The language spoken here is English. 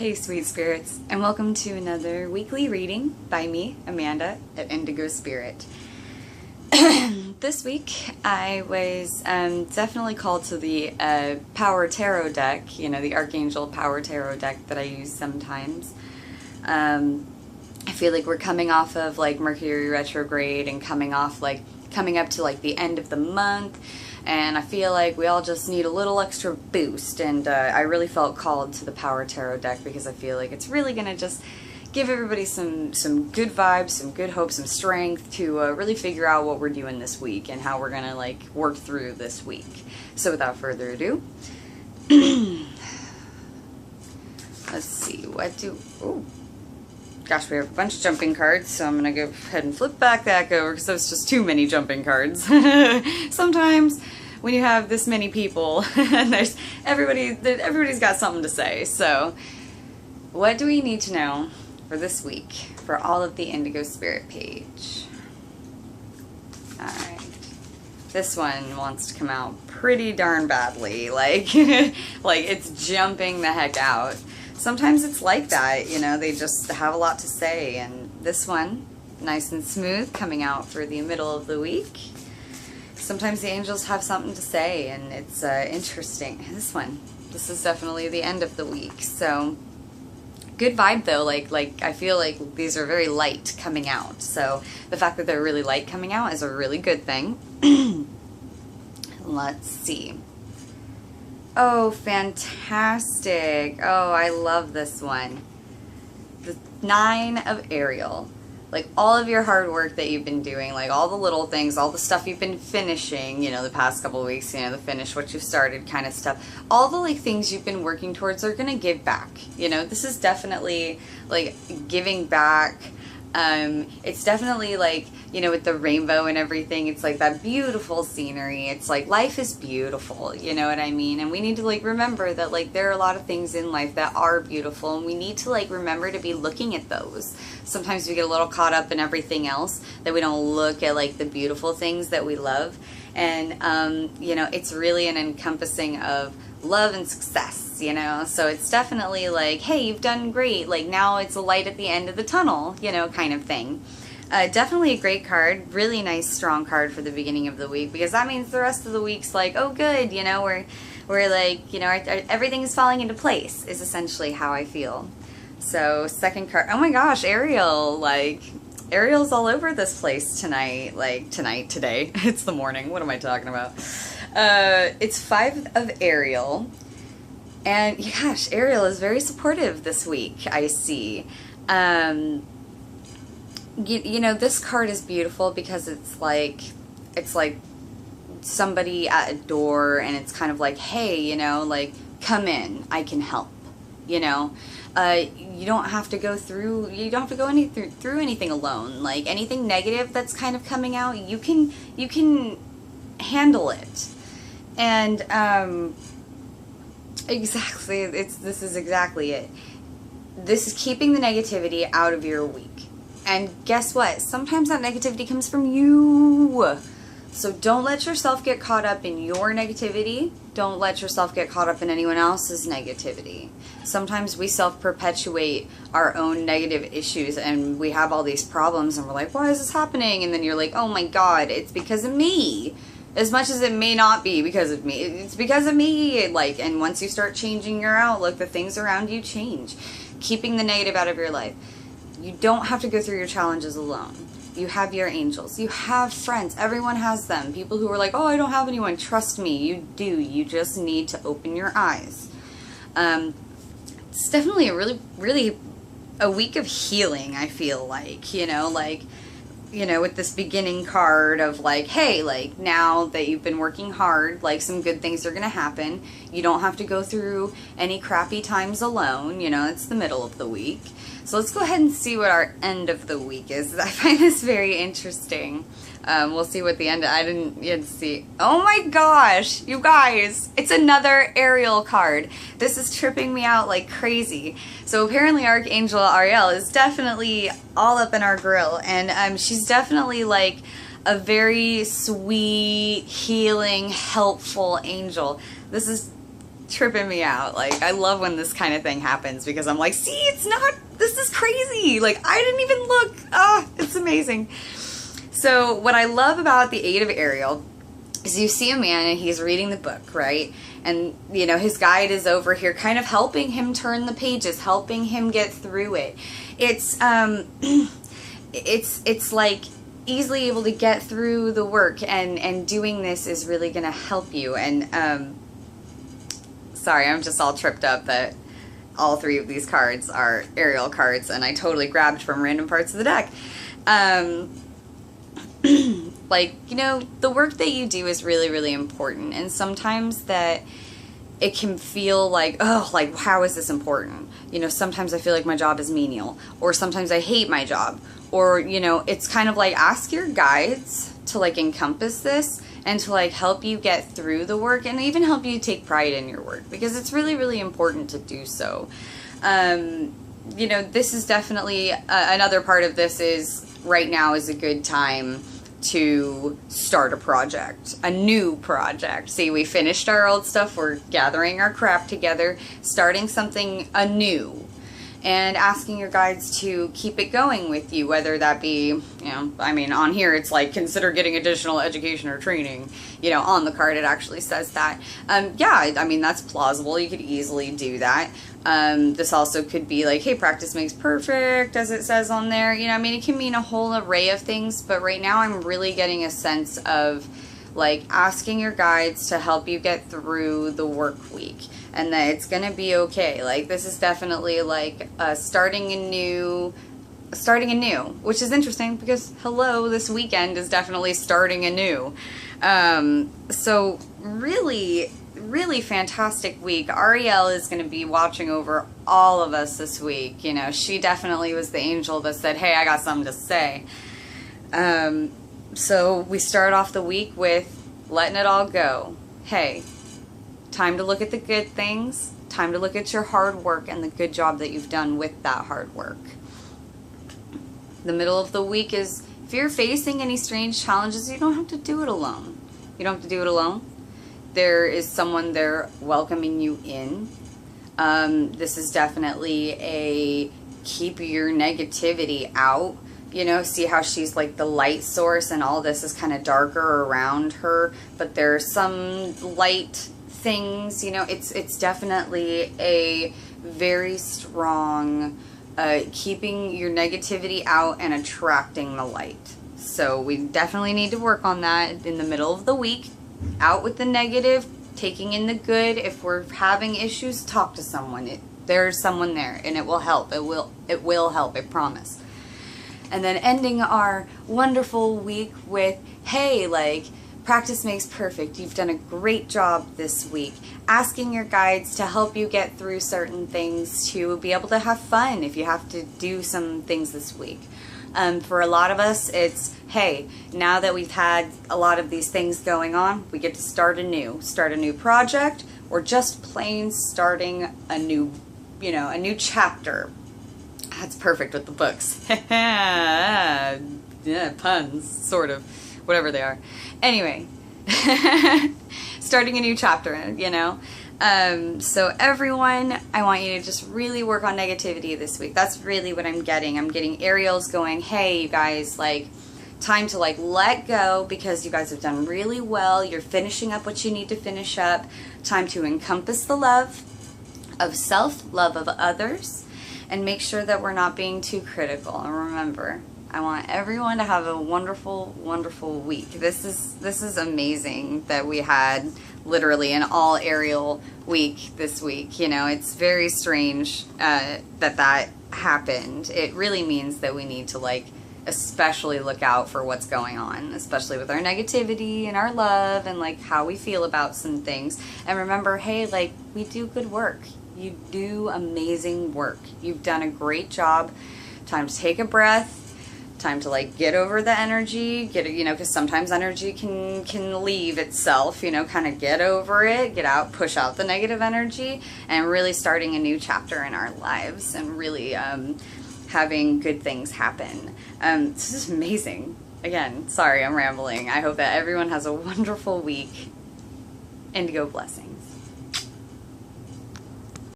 Hey sweet spirits, and welcome to another weekly reading by me, Amanda, at Indigo Spirit. This week I was definitely called to the Power Tarot deck, the Archangel Power Tarot deck that I use sometimes. I feel like we're coming off of Mercury retrograde and coming up to the end of the month, and I feel like we all just need a little extra boost, and I really felt called to the Power Tarot deck because I feel like it's really going to just give everybody some good vibes, some good hope, some strength to really figure out what we're doing this week and how we're going to work through this week. So without further ado, let's see, oh gosh, we have a bunch of jumping cards, so I'm going to go ahead and flip back that over because there's just too many jumping cards. Sometimes when you have this many people, and everybody's got something to say. So what do we need to know for this week for all of the Indigo Spirit page? Alright. This one wants to come out pretty darn badly. It's jumping the heck out. Sometimes it's like that, they just have a lot to say, and this one, nice and smooth, coming out for the middle of the week. Sometimes the angels have something to say, and it's interesting. This is definitely the end of the week, so good vibe though. I feel like these are very light coming out, so the fact that they're really light coming out is a really good thing. Let's see. Oh, fantastic. Oh, I love this one. The Nine of Ariel. All of your hard work that you've been doing, all the little things, all the stuff you've been finishing, the past couple of weeks, the finish what you've started kind of stuff. All the, things you've been working towards are going to give back. This is definitely, giving back. It's definitely with the rainbow and everything, it's that beautiful scenery. It's life is beautiful, you know what I mean? And we need to remember that there are a lot of things in life that are beautiful, and we need to remember to be looking at those. Sometimes we get a little caught up in everything else that we don't look at the beautiful things that we love. And it's really an encompassing of love and success, so it's definitely hey, you've done great, now it's a light at the end of the tunnel, kind of thing. Definitely a great card, really nice strong card for the beginning of the week, because that means the rest of the week's oh good, we're everything's falling into place is essentially how I feel. So second card, oh my gosh, Ariel, Ariel's all over this place tonight, today, it's the morning, what am I talking about? It's Five of Ariel, and gosh, Ariel is very supportive this week, I see. This card is beautiful because it's like somebody at a door, and it's kind of hey, come in, I can help, you don't have to go through, through anything alone. Anything negative that's kind of coming out, you can handle it. And exactly, this is exactly it. This is keeping the negativity out of your week. And guess what? Sometimes that negativity comes from you. So don't let yourself get caught up in your negativity. Don't let yourself get caught up in anyone else's negativity. Sometimes we self-perpetuate our own negative issues, and we have all these problems, and we're like, why is this happening? And then you're like, oh my God, it's because of me. As much as it may not be because of me, it's because of me. And once you start changing your outlook, the things around you change. Keeping the negative out of your life. You don't have to go through your challenges alone. You have your angels. You have friends. Everyone has them. People who are like, oh, I don't have anyone. Trust me, you do. You just need to open your eyes. It's definitely a really a week of healing, I feel like. With this beginning card of hey, now that you've been working hard, some good things are going to happen. You don't have to go through any crappy times alone. It's the middle of the week. So let's go ahead and see what our end of the week is. I find this very interesting. We'll see what the end, I didn't yet see. Oh my gosh, you guys, it's another Ariel card. This is tripping me out like crazy. So apparently Archangel Ariel is definitely all up in our grill, and she's definitely a very sweet, healing, helpful angel. This is tripping me out. Like, I love when this kind of thing happens because I'm like, see, it's not, this is crazy. Like, I didn't even look. Ah, it's amazing. So what I love about the Eight of Ariel is you see a man and he's reading the book, right? And, you know, his guide is over here kind of helping him turn the pages, helping him get through it. It's, it's like easily able to get through the work, and doing this is really going to help you. And, sorry, I'm just all tripped up that all three of these cards are Ariel cards, and I totally grabbed from random parts of the deck. Like, you know, the work that you do is really, really important. And sometimes that it can feel like, oh, like, how is this important? You know, sometimes I feel like my job is menial, or sometimes I hate my job. Or, you know, it's kind of like, ask your guides to, like, encompass this and to, like, help you get through the work, and even help you take pride in your work, because it's really, really important to do so. You know, this is definitely, another part of this is, right now is a good time to start a project, a new project. See, we finished our old stuff, we're gathering our crap together, starting something anew, and asking your guides to keep it going with you, whether that be, you know, I mean, on here it's like, consider getting additional education or training. You know, on the card it actually says that. Yeah, I mean, that's plausible. You could easily do that. This also could be like, hey, practice makes perfect, as it says on there. You know, I mean, it can mean a whole array of things, but right now I'm really getting a sense of, like, asking your guides to help you get through the work week, and that it's gonna be okay. Like, this is definitely like starting anew, which is interesting because, hello, this weekend is definitely starting anew. So really, really fantastic week. Ariel is going to be watching over all of us this week. You know, she definitely was the angel that said, hey, I got something to say. So we start off the week with letting it all go. Hey, time to look at the good things. Time to look at your hard work and the good job that you've done with that hard work. The middle of the week is, if you're facing any strange challenges, you don't have to do it alone. You don't have to do it alone. There is someone there welcoming you in. This is definitely a keep your negativity out. You know, see how she's like the light source and all this is kind of darker around her, but there's some light things, you know. It's definitely a very strong keeping your negativity out and attracting the light. So we definitely need to work on that in the middle of the week. Out with the negative, taking in the good. If we're having issues, talk to someone. There's someone there, and it will help. It will help, I promise. And then ending our wonderful week with, hey, like, practice makes perfect. You've done a great job this week. Asking your guides to help you get through certain things, to be able to have fun if you have to do some things this week. For a lot of us, it's, hey, now that we've had a lot of these things going on, we get to start a new project, or just plain starting a new, you know, a new chapter. That's perfect with the books. Yeah, puns, sort of, whatever they are. Anyway, starting a new chapter, you know. So everyone, I want you to just really work on negativity this week. That's really what I'm getting. I'm getting Ariel's going, hey, you guys, like, time to, like, let go, because you guys have done really well. You're finishing up what you need to finish up. Time to encompass the love of self, love of others, and make sure that we're not being too critical. And remember, I want everyone to have a wonderful, wonderful week. This is amazing that we had literally an all Ariel week this week. You know, it's very strange that happened. It really means that we need to, like, especially look out for what's going on, especially with our negativity and our love and, like, how we feel about some things. And remember, hey, like, we do good work. You do amazing work. You've done a great job. Time to take a breath. Time to, like, get over the energy, you know, because sometimes energy can leave itself, you know, kind of get over it, get out, push out the negative energy, and really starting a new chapter in our lives, and really having good things happen. This is amazing. Again, sorry, I'm rambling. I hope that everyone has a wonderful week. Indigo Blessings.